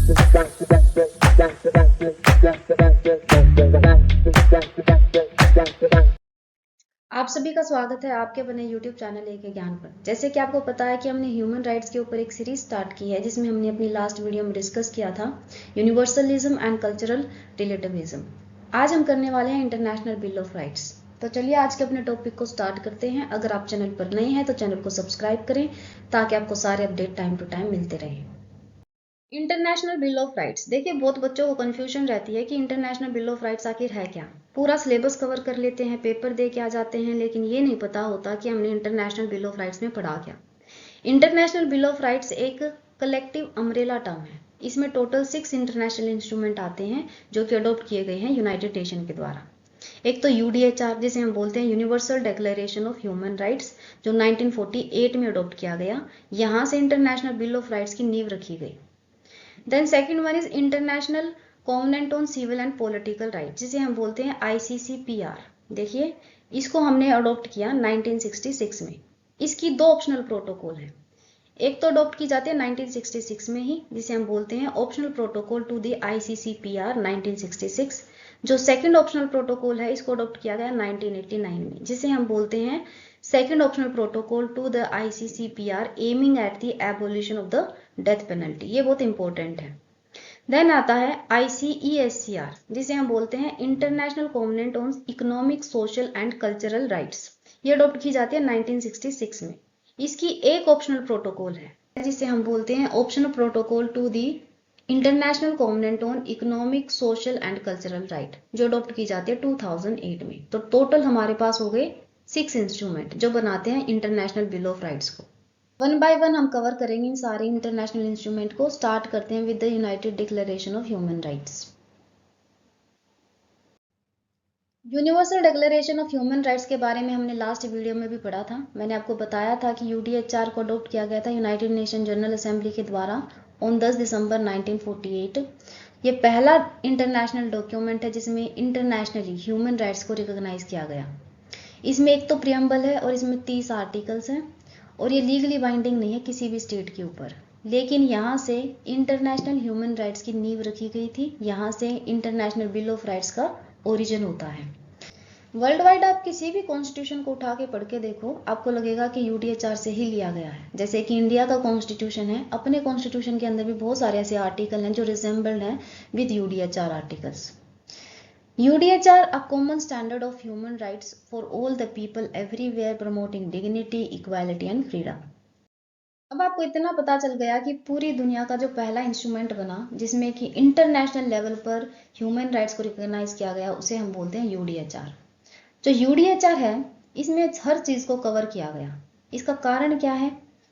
आप सभी का स्वागत है आपके अपने YouTube चैनल एक ज्ञान पर। जैसे कि आपको पता है कि हमने ह्यूमन राइट्स के ऊपर एक सीरीज स्टार्ट की है, जिसमें हमने अपनी लास्ट वीडियो में डिस्कस किया था यूनिवर्सलिज्म एंड कल्चरल रिलेटिविज्म। आज हम करने वाले हैं इंटरनेशनल बिल ऑफ राइट्स। तो चलिए आज के अपने टॉपिक को स्टार्ट करते हैं। अगर आप चैनल पर नए हैं तो चैनल को सब्सक्राइब करें ताकि आपको सारे अपडेट टाइम टू टाइम मिलते रहें। इंटरनेशनल बिल ऑफ राइट्स, देखिए बहुत बच्चों को कंफ्यूजन रहती है कि इंटरनेशनल बिल ऑफ राइट्स आखिर है क्या। पूरा सिलेबस कवर कर लेते हैं, पेपर दे के आ जाते हैं, लेकिन ये नहीं पता होता कि हमने इंटरनेशनल बिल ऑफ राइट्स में पढ़ा क्या। इंटरनेशनल बिल ऑफ राइट्स एक कलेक्टिव अम्ब्रेला टर्म है। इसमें टोटल 6 इंटरनेशनल इंस्ट्रूमेंट आते हैं जो कि अडॉप्ट किए गए हैं यूनाइटेड नेशन के द्वारा। एक तो यूडीएचआर, जिसे हम बोलते हैं universal declaration of human rights, जो 1948 में अडॉप्ट किया गया। यहाँ से इंटरनेशनल बिल ऑफ राइट्स की नींव रखी गई। Then second one is international covenant on civil and political right, जिसे हम बोलते हैं ICCPR। देखिए इसको हमने अडॉप्ट किया 1966 में। इसकी 2 ऑप्शनल प्रोटोकॉल है। एक तो अडॉप्ट की जाती है 1966 में ही, जिसे हम बोलते हैं optional protocol to the ICCPR 1966। जो सेकंड ऑप्शनल प्रोटोकॉल है, इसको अडॉप्ट किया गया 1989 में, जिसे हम बोलते हैं second optional protocol to the ICCPR aiming at the abolition of the death penalty. ये बहुत इंपॉर्टेंट है। देन आता है ICESCR, जिसे हम बोलते हैं international covenant on economic, social and cultural rights. ये अडॉप्ट की जाती है 1966 में। इसकी एक ऑप्शनल प्रोटोकॉल है, जिसे हम बोलते हैं optional protocol to the international covenant on economic, social and cultural right, जो अडॉप्ट की जाती है 2008 में। तो टोटल हमारे पास हो गए 6 इंस्ट्रूमेंट जो बनाते हैं इंटरनेशनल बिल ऑफ राइट्स को। वन बाय वन हम कवर करेंगे इन सारे इंटरनेशनल इंस्ट्रूमेंट को। स्टार्ट करते हैं with the United declaration of human rights. Universal declaration of human rights के बारे में हमने लास्ट वीडियो में भी पढ़ा था। मैंने आपको बताया था कि यूडीएचआर को अडॉप्ट किया गया था यूनाइटेड नेशन जनरल असेंबली के द्वारा ऑन 10 दिसंबर 1948। ये पहला इंटरनेशनल डॉक्यूमेंट है जिसमें इंटरनेशनली ह्यूमन राइट्स को रिकॉग्नाइज किया गया। इसमें एक तो प्रियम्बल है और इसमें 30 आर्टिकल्स हैं, और ये लीगली बाइंडिंग नहीं है किसी भी स्टेट के ऊपर। लेकिन यहाँ से इंटरनेशनल ह्यूमन राइट्स की नींव रखी गई थी। यहाँ से इंटरनेशनल बिल ऑफ राइट्स का ओरिजिन होता है। वर्ल्ड वाइड आप किसी भी कॉन्स्टिट्यूशन को उठा के पढ़ के देखो, आपको लगेगा कि यूडीएचआर से ही लिया गया है। जैसे कि इंडिया का कॉन्स्टिट्यूशन है, अपने कॉन्स्टिट्यूशन के अंदर भी बहुत सारे ऐसे आर्टिकल हैं जो रिजेंबल्ड हैं with UDHR articles. UDHR, a common standard of human rights for all the people everywhere, promoting dignity, equality and freedom। अब आपको इतना पता चल गया कि पूरी दुनिया का जो पहला इंस्ट्रूमेंट बना जिसमें कि इंटरनेशनल लेवल पर ह्यूमन राइट्स को रिकॉग्नाइज किया गया, उसे हम बोलते हैं UDHR। जो UDHR है, इसमें हर चीज को कवर किया गया। इसका कारण क्या है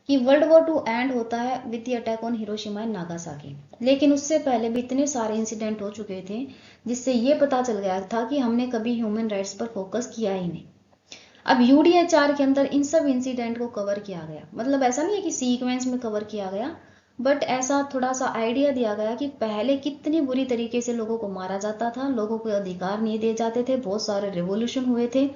कि वर्ल्ड वॉर 2 एंड होता है with the attack on Hiroshima and Nagasaki. लेकिन उससे पहले भी इतने सारे इंसिडेंट हो चुके थे जिससे ये पता चल गया था कि हमने कभी ह्यूमन राइट्स पर फोकस किया ही नहीं। अब UDHR के अंदर इन सब इंसिडेंट को कवर किया गया। मतलब ऐसा नहीं है कि सीक्वेंस में कवर किया गया, बट ऐसा थोड़ा सा आइडिया दिया गया कि पहले कितनी बुरी तरीके से लोगों को मारा जाता था, लोगों को अधिकार नहीं दिए जाते थे, बहुत सारे रिवॉल्यूशन हुए थे।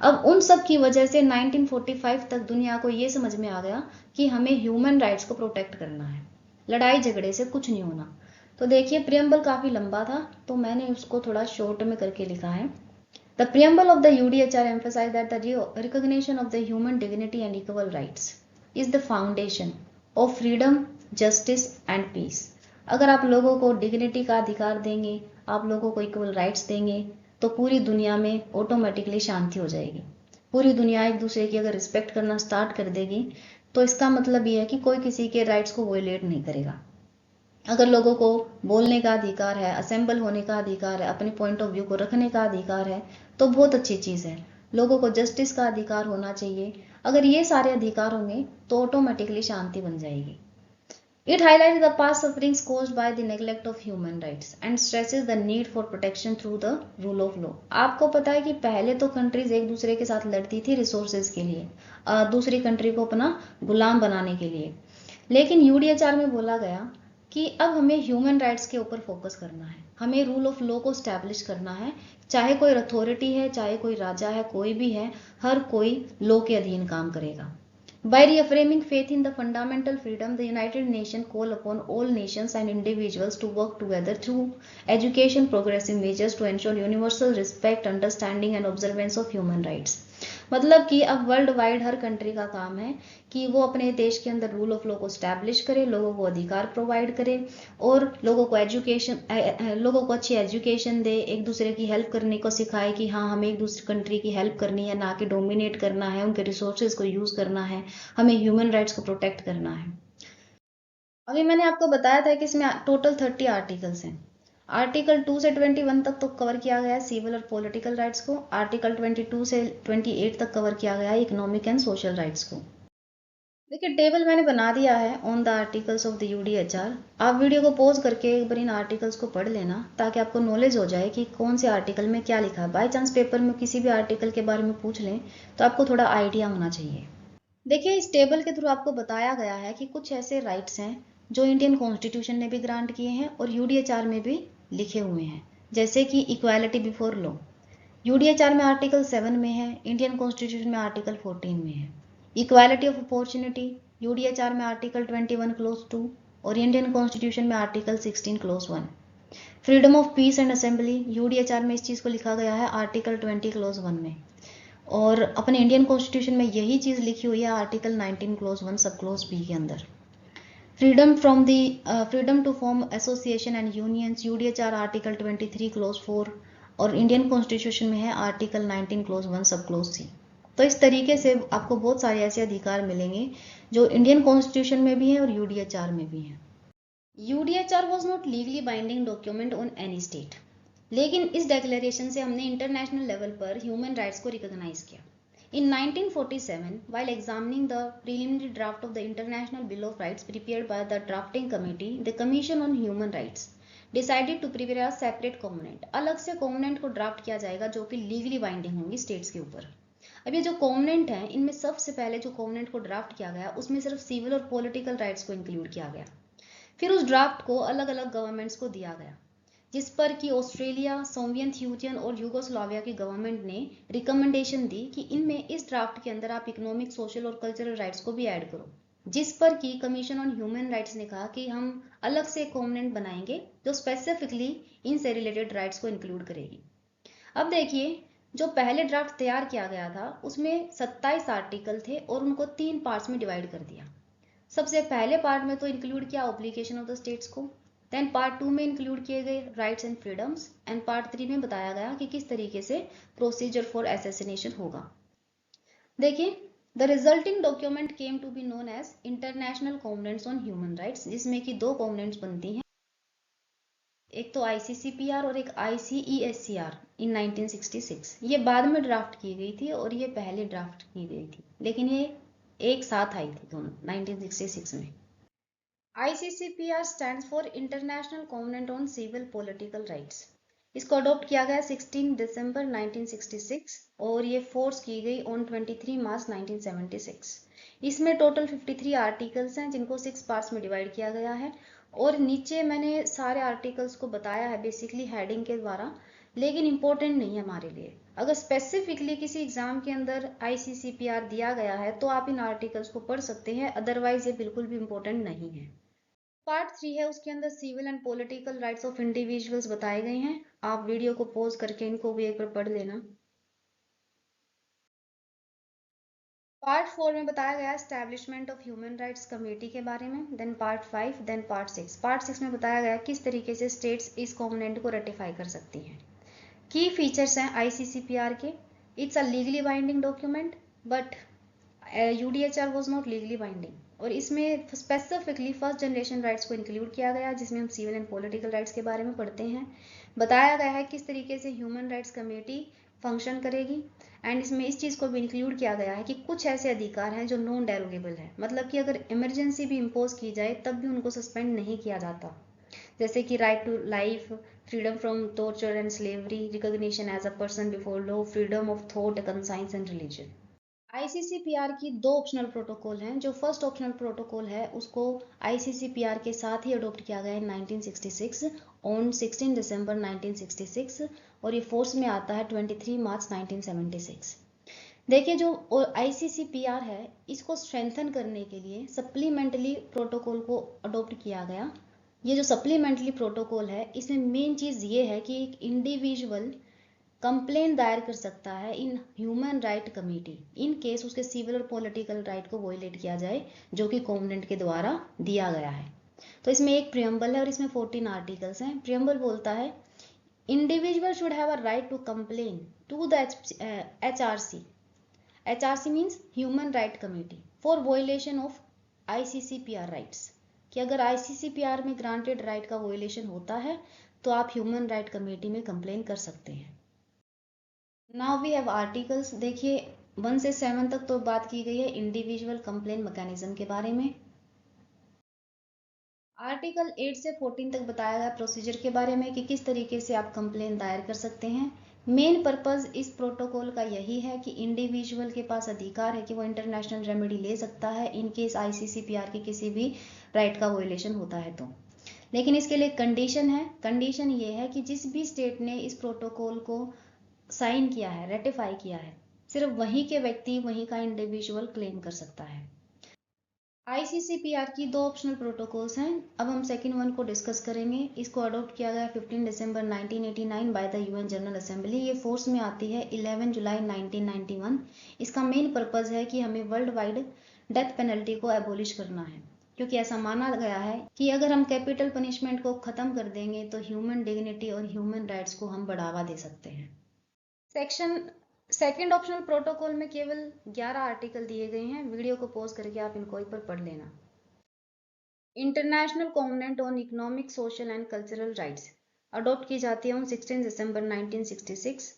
अब उन सब की वजह से 1945 तक दुनिया को ये समझ में आ गया कि हमें ह्यूमन राइट्स को प्रोटेक्ट करना है, लड़ाई झगड़े से कुछ नहीं होना। तो देखिए प्रियम्बल काफी लंबा था, तो मैंने उसको थोड़ा शॉर्ट में करके लिखा है। The preamble of the UDHR emphasized that the recognition of the human dignity and equal rights is the foundation of freedom, justice and peace। अगर आप लोगों को डिग्निटी का अधिकार देंगे, आप लोगों को इक्वल राइट्स देंगे, तो पूरी दुनिया में ऑटोमेटिकली शांति हो जाएगी। पूरी दुनिया एक दूसरे की अगर रिस्पेक्ट करना स्टार्ट कर देगी, तो इसका मतलब ये है कि कोई किसी के राइट्स को वॉयलेट नहीं करेगा। अगर लोगों को बोलने का अधिकार है, असेंबल होने का अधिकार है, अपने पॉइंट ऑफ व्यू को रखने का अधिकार है, तो बहुत अच्छी चीज़ है। लोगों को जस्टिस का अधिकार होना चाहिए। अगर ये सारे अधिकार होंगे तो ऑटोमेटिकली शांति बन जाएगी। It highlights the past sufferings caused by the neglect of human rights and stresses the need for protection through the rule of law। आपको पता है कि पहले तो कंट्रीज एक दूसरे के साथ लड़ती थी रिसोर्सेज के लिए, दूसरी कंट्री को अपना गुलाम बनाने के लिए। लेकिन UDHR में बोला गया कि अब हमें ह्यूमन राइट्स के ऊपर फोकस करना है, हमें रूल ऑफ लॉ को स्टैब्लिश करना है। चाहे कोई अथॉरिटी है, चाहे कोई राजा है, कोई भी है, हर कोई लॉ के अधीन काम करेगा। By reaffirming faith in the fundamental freedom, the United Nations call upon all nations and individuals to work together through education progressive measures to ensure universal respect, understanding and observance of human rights. मतलब कि अब world wide हर country का काम है कि वो अपने देश के अंदर रूल ऑफ लॉ को स्टैब्लिश करे, लोगों को अधिकार प्रोवाइड करे और लोगों को अच्छी एजुकेशन दे, एक दूसरे की हेल्प करने को सिखाए कि हाँ हमें एक दूसरी कंट्री की हेल्प करनी है, ना कि डोमिनेट करना है, उनके रिसोर्सेज को यूज करना है, हमें ह्यूमन राइट्स को प्रोटेक्ट करना है। अभी मैंने आपको बताया था कि इसमें टोटल 30 आर्टिकल्स हैं। आर्टिकल 2 से 21 तक तो कवर किया गया है सिविल और पॉलिटिकल राइट्स को। आर्टिकल 22 से 28 तक कवर किया गया है इकोनॉमिक एंड सोशल राइट्स को। देखिए टेबल मैंने बना दिया है on the articles of the UDHR. आप वीडियो को पॉज करके एक बार इन आर्टिकल्स को पढ़ लेना ताकि आपको नॉलेज हो जाए कि कौन से आर्टिकल में क्या लिखा है। बाय चांस पेपर में किसी भी आर्टिकल के बारे में पूछ लें तो आपको थोड़ा आइडिया होना चाहिए। देखिए इस टेबल के थ्रू आपको बताया गया है कि कुछ ऐसे राइट्स हैं जो इंडियन कॉन्स्टिट्यूशन ने भी ग्रांट किए हैं और यूडीएचआर में भी लिखे हुए हैं, जैसे कि इक्वालिटी बिफोर लॉ। यूडीएचआर में आर्टिकल 7 में है, इंडियन कॉन्स्टिट्यूशन में आर्टिकल 14 में है। इक्वालिटी ऑफ अपॉर्चुनिटी यूडीएचआर में आर्टिकल 21 क्लोज 2 और इंडियन कॉन्स्टिट्यूशन में article 16 close 1। Freedom of peace and assembly UDHR में इस चीज़ को लिखा गया है आर्टिकल 20 क्लोज 1 में, और अपने इंडियन कॉन्स्टिट्यूशन में यही चीज़ लिखी हुई है आर्टिकल 19 क्लोज 1 सब क्लोज बी के अंदर। Freedom to form association and unions UDHR article 23 clause 4 और इंडियन कॉन्स्टिट्यूशन में है आर्टिकल 19 क्लोज 1 सब क्लोज सी। तो इस तरीके से आपको बहुत सारे ऐसे अधिकार मिलेंगे जो इंडियन कॉन्स्टिट्यूशन में भी है और यूडीएचआर में भी है। UDHR was not legally binding document on any state, लेकिन इस डिक्लेरेशन से हमने इंटरनेशनल लेवल पर ह्यूमन राइट्स को रिकॉग्नाइज किया। In 1947, while examining the preliminary draft of the International Bill of Rights prepared by the drafting committee, the Commission on Human Rights decided to prepare a separate covenant. अलग से covenant को draft किया जाएगा जो कि legally binding होंगी states के ऊपर। अब ये जो covenant है इनमें सबसे पहले जो covenant को ड्राफ्ट किया गया उसमें सिर्फ सिविल और पॉलिटिकल राइट्स को इंक्लूड किया गया। फिर उस ड्राफ्ट को अलग अलग गवर्नमेंट्स को दिया गया, जिस पर कि ऑस्ट्रेलिया, सोवियत यूनियन और यूगोस्लाविया की गवर्नमेंट ने रिकमेंडेशन दी कि इनमें इस ड्राफ्ट के अंदर आप इकोनॉमिक, सोशल और कल्चरल राइट्स को भी ऐड करो, जिस पर कि कमीशन ऑन ह्यूमन राइट्स ने कहा कि हम अलग से एक कॉन्वेंट बनाएंगे जो स्पेसिफिकली इनसे रिलेटेड राइट्स को इंक्लूड करेगी। अब देखिए जो पहले ड्राफ्ट तैयार किया गया था उसमें 27 आर्टिकल थे और उनको 3 पार्ट्स में डिवाइड कर दिया। सबसे पहले पार्ट में तो इंक्लूड किया ऑब्लिगेशन ऑफ द स्टेट्स को, देन पार्ट 2 में इंक्लूड किए गए rights and freedoms, and part 3 में बताया गया कि किस तरीके से प्रोसीजर फॉर असैसिनेशन होगा। देखिए the resulting document came to be known as international covenants on human rights, जिसमें कि 2 कॉन्वेंट्स बनती हैं, एक तो ICCPR और एक ICESCR इन 1966। ये बाद में ड्राफ्ट की गई थी और ये पहले ड्राफ्ट की गई थी, लेकिन ये एक साथ आई थी दोनों 1966 में। ICCPR stands for International Covenant on Civil Political Rights। इसको अडॉप्ट किया गया 16 दिसंबर 1966 और ये फोर्स की गई ऑन 23 मार्च 1976। इसमें टोटल 53 आर्टिकल्स हैं जिनको 6 पार्ट्स में डिवाइड किया गया है, और नीचे मैंने सारे आर्टिकल्स को बताया है बेसिकली हेडिंग के द्वारा, लेकिन इम्पोर्टेंट नहीं है हमारे लिए। अगर स्पेसिफिकली किसी एग्जाम के अंदर ICCPR दिया गया है तो आप इन आर्टिकल्स को पढ़ सकते हैं, अदरवाइज ये बिल्कुल भी इम्पोर्टेंट नहीं है। पार्ट 3 है, उसके अंदर civil and political rights of individuals बताए गए हैं। आप वीडियो को पॉज करके इनको भी एक बार पढ़ लेना। पार्ट 4 में बताया गया establishment of human rights committee के बारे में, then part 5, then part 6। Part 6 में बताया गया किस तरीके से स्टेट्स इस कॉन्वेंट को रेटिफाई कर सकती हैं। की फीचर्स हैं ICCPR के, it's a legally binding document but UDHR was not legally binding, और इसमें स्पेसिफिकली फर्स्ट जनरेशन राइट्स को इंक्लूड किया गया जिसमें हम सिविल एंड पॉलिटिकल राइट्स के बारे में पढ़ते हैं। बताया गया है किस तरीके से ह्यूमन राइट्स कमेटी फंक्शन करेगी, एंड इसमें इस चीज़ को भी इंक्लूड किया गया है कि कुछ ऐसे अधिकार हैं जो नॉन डेरोगेबल है, मतलब कि अगर इमरजेंसी भी इम्पोज की जाए तब भी उनको सस्पेंड नहीं किया जाता, जैसे कि right to life, freedom from torture and slavery, recognition as a person before law, freedom of thought, conscience and religion. ICCPR की 2 ऑप्शनल प्रोटोकॉल हैं। जो फर्स्ट ऑप्शनल प्रोटोकॉल है उसको ICCPR के साथ ही अडॉप्ट किया गया है 1966 ऑन 16 दिसंबर 1966, और ये फोर्स में आता है 23 मार्च 1976। देखिए, जो ICCPR है, इसको स्ट्रेंथन करने के लिए सप्लीमेंटरी प्रोटोकॉल को अडॉप्ट किया गया। ये जो सप्लीमेंटरी प्रोटोकॉल है, इसमें मेन चीज़ ये है कि एक इंडिविजुअल कंप्लेंट दायर कर सकता है in human right committee in case उसके सिविल और पॉलिटिकल राइट को वॉयलेट किया जाए, जो कि कॉन्वेंट के द्वारा दिया गया है। तो इसमें एक प्रियम्बल है और इसमें 14 आर्टिकल्स हैं। प्रियम्बल बोलता है, individual should have a right to complain to the HRC। HRC means human right committee for violation of ICCPR rights, कि अगर ICCPR में ग्रांटेड राइट का वॉयलेशन होता है तो आप ह्यूमन राइट कमेटी में कंप्लेन कर सकते हैं। Now we have articles. देखिए 1 से 7 तक तो बात की गई है इंडिविजुअल कंप्लेन मैकेनिज्म के बारे में। आर्टिकल 8 से 14 तक बताया गया प्रोसीजर के बारे में कि किस तरीके से आप कंप्लेन दायर कर सकते हैं। मेन पर्पस इस प्रोटोकॉल का यही है कि इंडिविजुअल के पास अधिकार है कि वो इंटरनेशनल रेमेडी ले सकता है इन केस ICCPR के किसी भी राइट का वॉयलेशन होता है तो। लेकिन इसके लिए कंडीशन है। कंडीशन ये है कि जिस भी स्टेट ने इस प्रोटोकॉल को साइन किया है, रेटिफाई किया है, सिर्फ वहीं के व्यक्ति, वहीं का इंडिविजुअल क्लेम कर सकता है। ICCPR की 2 ऑप्शनल प्रोटोकॉल्स हैं। अब हम सेकंड वन को डिस्कस करेंगे। इसको अडॉप्ट किया गया 15 दिसंबर 1989 by the UN general assembly. ये फोर्स में आती है 11 जुलाई 1991। इसका मेन पर्पज है कि हमें वर्ल्ड वाइड डेथ पेनल्टी को एबोलिश करना है, क्योंकि ऐसा माना गया है कि अगर हम कैपिटल पनिशमेंट को खत्म कर देंगे तो ह्यूमन डिग्निटी और ह्यूमन राइट्स को हम बढ़ावा दे सकते हैं। सेकंड ऑप्शनल प्रोटोकॉल में केवल 11 आर्टिकल दिए गए हैं। वीडियो को पॉज करके आप इनको एक बार पढ़ लेना। International convent on economic, social and cultural rights adopt की जाती है ऑन 16 दिसंबर 1966।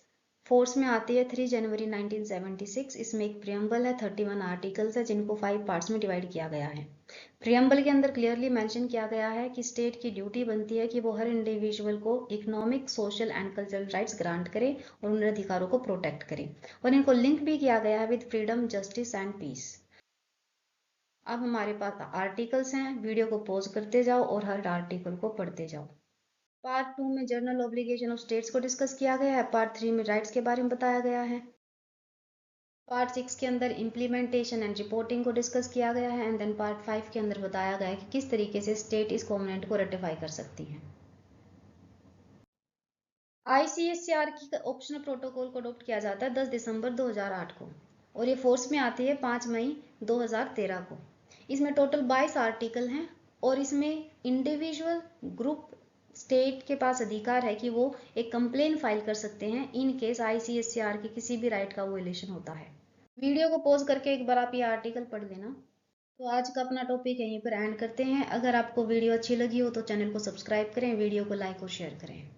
फोर्स में आती है 3 जनवरी 1976। इसमें एक प्रियम्बल है, 31 आर्टिकल्स है जिनको 5 पार्ट्स में डिवाइड किया गया है। प्रियम्बल के अंदर क्लियरली मेंशन किया गया है कि स्टेट की ड्यूटी बनती है कि वो हर इंडिविजुअल को economic, social and cultural rights grant करे और उन अधिकारों को प्रोटेक्ट करे, और इनको लिंक भी किया गया है with freedom, justice and peace. अब हमारे पास आर्टिकल्स हैं। वीडियो को पॉज करते जाओ और हर आर्टिकल को पढ़ते जाओ। पार्ट 2 में जर्नल ऑब्लिगेशन ऑफ स्टेट्स को डिस्कस किया गया है। पार्ट 3 में राइट्स के बारे में बताया गया है। पार्ट 6 के अंदर इम्प्लीमेंटेशन एंड रिपोर्टिंग को डिस्कस किया गया है। एंड देन पार्ट 5 के अंदर बताया गया है कि किस तरीके से स्टेट इस कॉन्वेंट को रेटिफाई कर सकती है। ICCPR की ऑप्शनल प्रोटोकॉल को अडॉप्ट किया जाता है 10 दिसंबर 2008 को, और ये फोर्स में आती है 5 मई 2013 को। इसमें टोटल 22 आर्टिकल हैं और इसमें इंडिविजुअल, ग्रुप, स्टेट के पास अधिकार है कि वो एक कंप्लेन फाइल कर सकते हैं इन केस ICCPR के किसी भी राइट का वोलेशन होता है। वीडियो को पॉज करके एक बार आप ये आर्टिकल पढ़ लेना। तो आज का अपना टॉपिक यहीं पर एंड करते हैं। अगर आपको वीडियो अच्छी लगी हो तो चैनल को सब्सक्राइब करें, वीडियो को लाइक और शेयर करें।